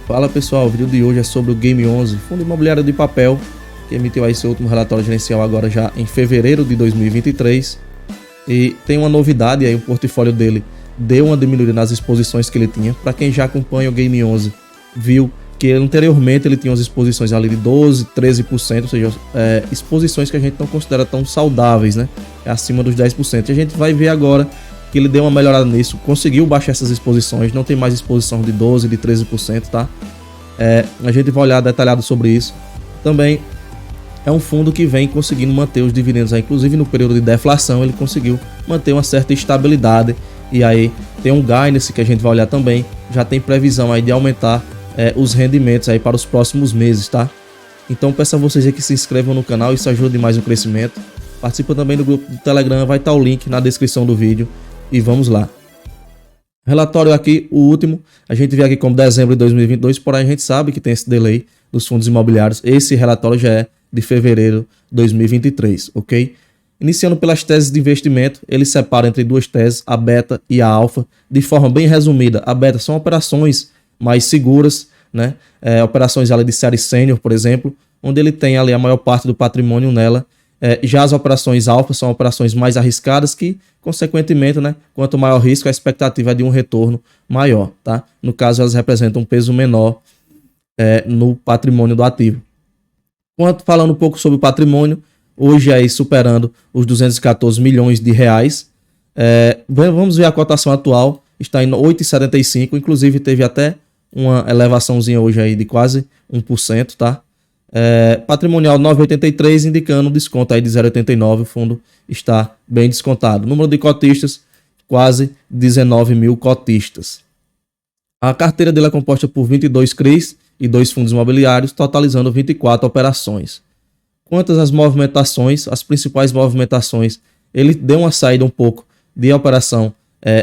Fala pessoal, o vídeo de hoje é sobre o Game 11, fundo imobiliário de papel, que emitiu aí seu último relatório gerencial agora já em fevereiro de 2023. E tem uma novidade aí, o portfólio dele deu uma diminuída nas exposições que ele tinha. Para quem já acompanha o Game 11, viu que anteriormente ele tinha umas exposições ali de 12%, 13%, ou seja, exposições que a gente não considera tão saudáveis, né? É acima dos 10%. E a gente vai ver agora que ele deu uma melhorada nisso, conseguiu baixar essas exposições, não tem mais exposição de 12%, de 13%, tá? A gente vai olhar detalhado sobre isso. Também é um fundo que vem conseguindo manter os dividendos, aí, inclusive no período de deflação, ele conseguiu manter uma certa estabilidade. E aí tem um guidance que a gente vai olhar também, já tem previsão aí de aumentar os rendimentos aí para os próximos meses, tá? Então peço a vocês aí que se inscrevam no canal, isso ajuda demais no crescimento. Participa também do grupo do Telegram, vai estar o link na descrição do vídeo. E vamos lá. Relatório aqui, o último, a gente vê aqui como dezembro de 2022, porém a gente sabe que tem esse delay dos fundos imobiliários. Esse relatório já é de fevereiro de 2023, ok? Iniciando pelas teses de investimento, ele separa entre duas teses, a beta e a alfa, de forma bem resumida. A beta são operações mais seguras, né? Operações ali de série sênior, por exemplo, onde ele tem ali a maior parte do patrimônio nela. Já as operações alfa são operações mais arriscadas que, consequentemente, né, quanto maior o risco, a expectativa é de um retorno maior, tá? No caso, elas representam um peso menor no patrimônio do ativo. Falando um pouco sobre o patrimônio, hoje aí superando os 214 milhões de reais. Vamos ver a cotação atual, está em 8,75, inclusive teve até uma elevaçãozinha hoje aí de quase 1%, tá? Patrimonial 9,83, indicando um desconto aí de 0,89, o fundo está bem descontado. Número de cotistas, quase 19 mil cotistas. A carteira dele é composta por 22 CRIs e 2 fundos imobiliários, totalizando 24 operações. Quantas às movimentações, as principais movimentações, ele deu uma saída um pouco de operação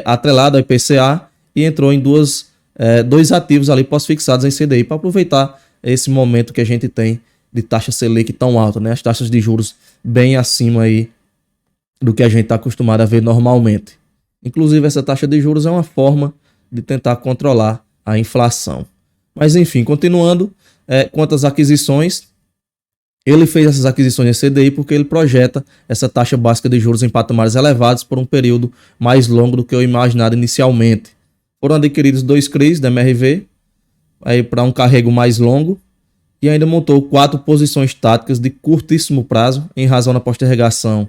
atrelada ao IPCA e entrou em dois ativos ali pós-fixados em CDI para aproveitar esse momento que a gente tem de taxa Selic tão alta, né? As taxas de juros bem acima aí do que a gente está acostumado a ver normalmente. Inclusive, essa taxa de juros é uma forma de tentar controlar a inflação. Mas enfim, continuando, quanto às aquisições, ele fez essas aquisições em CDI porque ele projeta essa taxa básica de juros em patamares elevados por um período mais longo do que o imaginado inicialmente. Foram adquiridos 2 CRIs da MRV, aí para um carrego mais longo, e ainda montou 4 posições táticas de curtíssimo prazo, em razão da postergação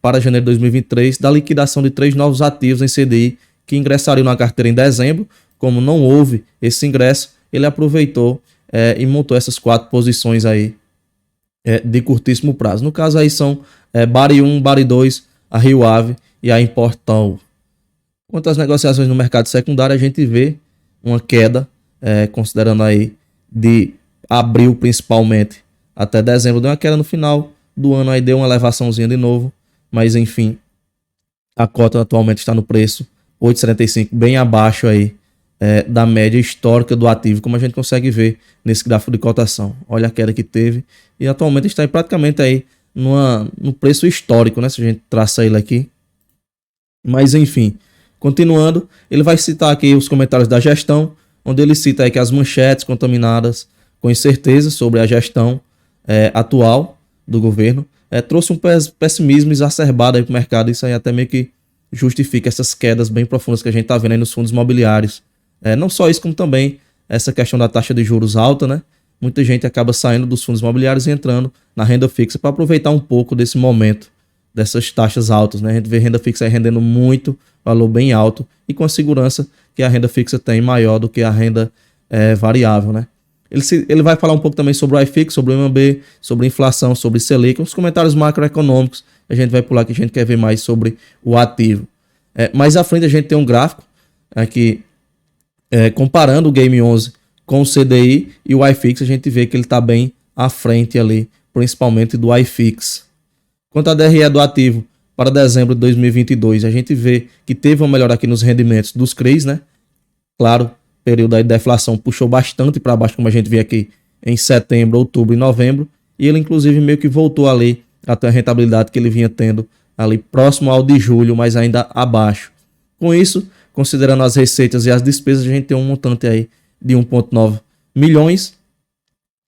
para janeiro de 2023, da liquidação de 3 novos ativos em CDI que ingressariam na carteira em dezembro. Como não houve esse ingresso, ele aproveitou e montou essas 4 posições aí de curtíssimo prazo. No caso aí são Bari 1, Bari 2, a Rio Ave e a Importal. Quanto às negociações no mercado secundário, a gente vê uma queda, considerando aí de abril principalmente até dezembro, deu uma queda no final do ano, aí deu uma elevaçãozinha de novo, mas enfim, a cota atualmente está no preço 8,75, bem abaixo aí da média histórica do ativo, como a gente consegue ver nesse gráfico de cotação. Olha a queda que teve e atualmente está aí praticamente aí no preço histórico, né, se a gente traça ele aqui. Mas enfim, continuando, ele vai citar aqui os comentários da gestão, onde ele cita aí que as manchetes contaminadas com incerteza sobre a gestão atual do governo trouxe um pessimismo exacerbado aí para o mercado. Isso aí até meio que justifica essas quedas bem profundas que a gente está vendo aí nos fundos imobiliários. Não só isso, como também essa questão da taxa de juros alta, né? Muita gente acaba saindo dos fundos imobiliários e entrando na renda fixa para aproveitar um pouco desse momento, dessas taxas altas, né? A gente vê renda fixa aí rendendo muito, valor bem alto, e com a segurança que a renda fixa tem maior do que a renda variável, né? Ele vai falar um pouco também sobre o iFix, sobre o MAB, sobre inflação, sobre Selic, uns comentários macroeconômicos. A gente vai pular que a gente quer ver mais sobre o ativo. Mais à frente a gente tem um gráfico aqui comparando o Game 11 com o CDI e o iFix. A gente vê que ele está bem à frente ali, principalmente do iFix. Quanto à DRE do ativo para dezembro de 2022, a gente vê que teve uma melhora aqui nos rendimentos dos CRIs, né? Claro, período aí de deflação puxou bastante para baixo, como a gente vê aqui em setembro, outubro e novembro, e ele inclusive meio que voltou ali até a rentabilidade que ele vinha tendo ali próximo ao de julho, mas ainda abaixo. Com isso, considerando as receitas e as despesas, a gente tem um montante aí de 1,9 milhões,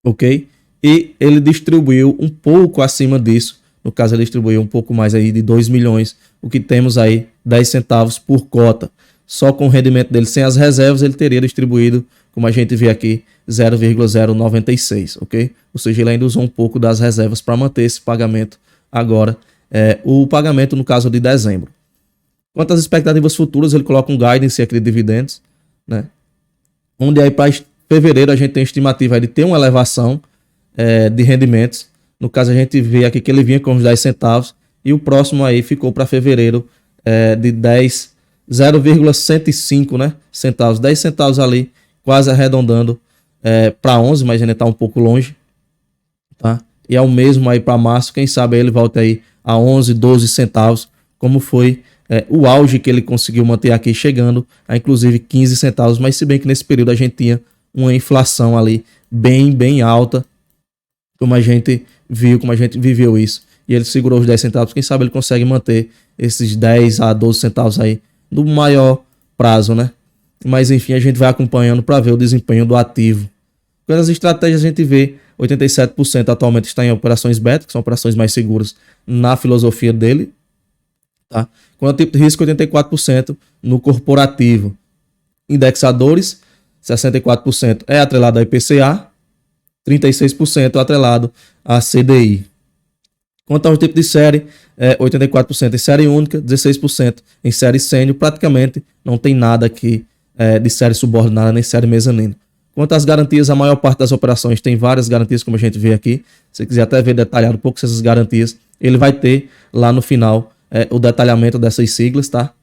ok? E ele distribuiu um pouco acima disso, no caso ele distribuiu um pouco mais aí de 2 milhões, o que temos aí 10 centavos por cota. Só com o rendimento dele sem as reservas ele teria distribuído, como a gente vê aqui, 0,096, ok? Ou seja, ele ainda usou um pouco das reservas para manter esse pagamento agora, o pagamento no caso de dezembro. Quanto às expectativas futuras, ele coloca um guidance aqui de dividendos, né? Onde aí para fevereiro a gente tem estimativa de ter uma elevação de rendimentos. No caso a gente vê aqui que ele vinha com os 10 centavos e o próximo aí ficou para fevereiro de 0,105, né, centavos, 10 centavos ali, quase arredondando para 11, mas ainda está um pouco longe, tá? E é o mesmo aí para março, quem sabe aí ele volta aí a 11, 12 centavos, como foi o auge que ele conseguiu manter aqui, chegando a inclusive 15 centavos, mas se bem que nesse período a gente tinha uma inflação ali bem alta, como a gente viu, como a gente viveu isso, e ele segurou os 10 centavos, quem sabe ele consegue manter esses 10 a 12 centavos aí no maior prazo, né? Mas enfim, a gente vai acompanhando para ver o desempenho do ativo. Quando as estratégias a gente vê, 87% atualmente está em operações beta, que são operações mais seguras na filosofia dele, tá? Quanto ao tipo de risco, 84% no corporativo. Indexadores, 64% é atrelado a IPCA, 36% atrelado a CDI. Quanto ao tipo de série, 84% em série única, 16% em série sênior, praticamente não tem nada aqui de série subordinada nem série mezanino. Quanto às garantias, a maior parte das operações tem várias garantias, como a gente vê aqui. Se você quiser até ver detalhado um pouco essas garantias, ele vai ter lá no final o detalhamento dessas siglas, tá?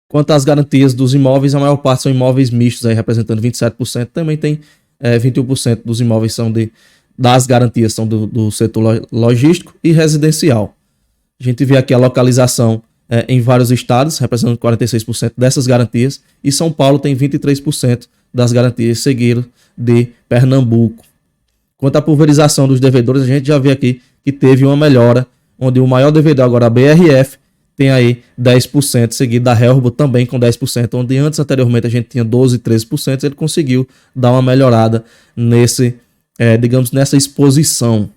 Quanto às garantias dos imóveis, a maior parte são imóveis mistos, aí representando 27%. Também tem 21% dos imóveis são das garantias são do setor logístico e residencial. A gente vê aqui a localização em vários estados, representando 46% dessas garantias, e São Paulo tem 23% das garantias, seguido de Pernambuco. Quanto à pulverização dos devedores, a gente já vê aqui que teve uma melhora, onde o maior devedor agora, a BRF, tem aí 10%, seguido da Helbo também com 10%, onde anteriormente a gente tinha 12%, 13%, ele conseguiu dar uma melhorada nessa exposição.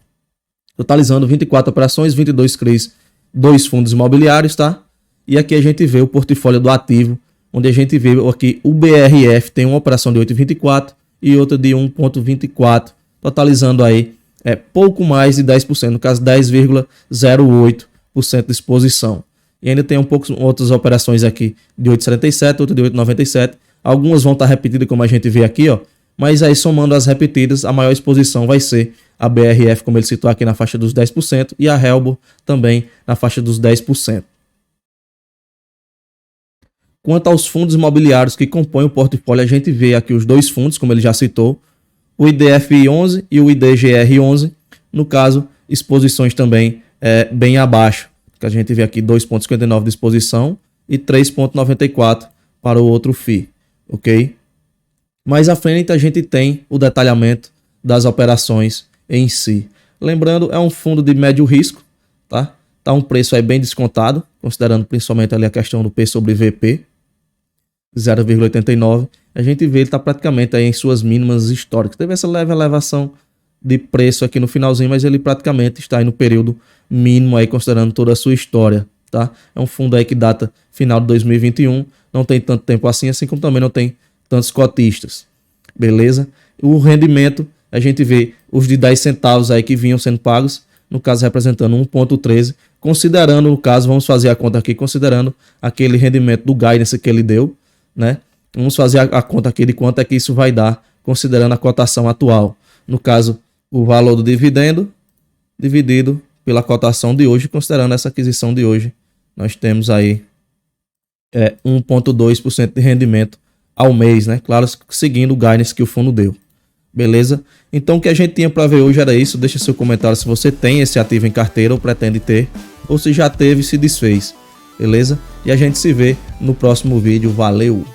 Totalizando 24 operações, 22 CRIs, 2 fundos imobiliários, tá? E aqui a gente vê o portfólio do ativo, onde a gente vê aqui o BRF tem uma operação de 8,24 e outra de 1,24, totalizando aí pouco mais de 10%, no caso 10,08% de exposição. E ainda tem outras operações aqui de 8,77, outra de 8,97. Algumas vão estar repetidas, como a gente vê aqui, ó. Mas aí, somando as repetidas, a maior exposição vai ser a BRF, como ele citou aqui, na faixa dos 10%, e a Helbo também na faixa dos 10%. Quanto aos fundos imobiliários que compõem o portfólio, a gente vê aqui os dois fundos, como ele já citou, o IDFI11 e o IDGR11. No caso, exposições também bem abaixo, que a gente vê aqui 2,59 de exposição e 3,94 para o outro FII, ok? Mais à frente a gente tem o detalhamento das operações em si. Lembrando, é um fundo de médio risco, tá? Tá um preço aí bem descontado, considerando principalmente ali a questão do P sobre VP, 0,89. A gente vê ele está praticamente aí em suas mínimas históricas. Teve essa leve elevação de preço aqui no finalzinho, mas ele praticamente está aí no período mínimo aí, considerando toda a sua história, tá? É um fundo aí que data final de 2021, não tem tanto tempo assim como também não tem tantos cotistas, beleza? O rendimento, a gente vê os de 10 centavos aí que vinham sendo pagos, no caso representando 1,13, considerando, no caso, vamos fazer a conta aqui, considerando aquele rendimento do guidance que ele deu, né? Vamos fazer a conta aqui de quanto é que isso vai dar, considerando a cotação atual. No caso, o valor do dividendo dividido pela cotação de hoje, considerando essa aquisição de hoje, nós temos aí 1,2% de rendimento ao mês, né? Claro, seguindo o guidance que o fundo deu. Beleza? Então o que a gente tinha para ver hoje era isso. Deixa seu comentário se você tem esse ativo em carteira ou pretende ter, ou se já teve e se desfez. Beleza? E a gente se vê no próximo vídeo. Valeu!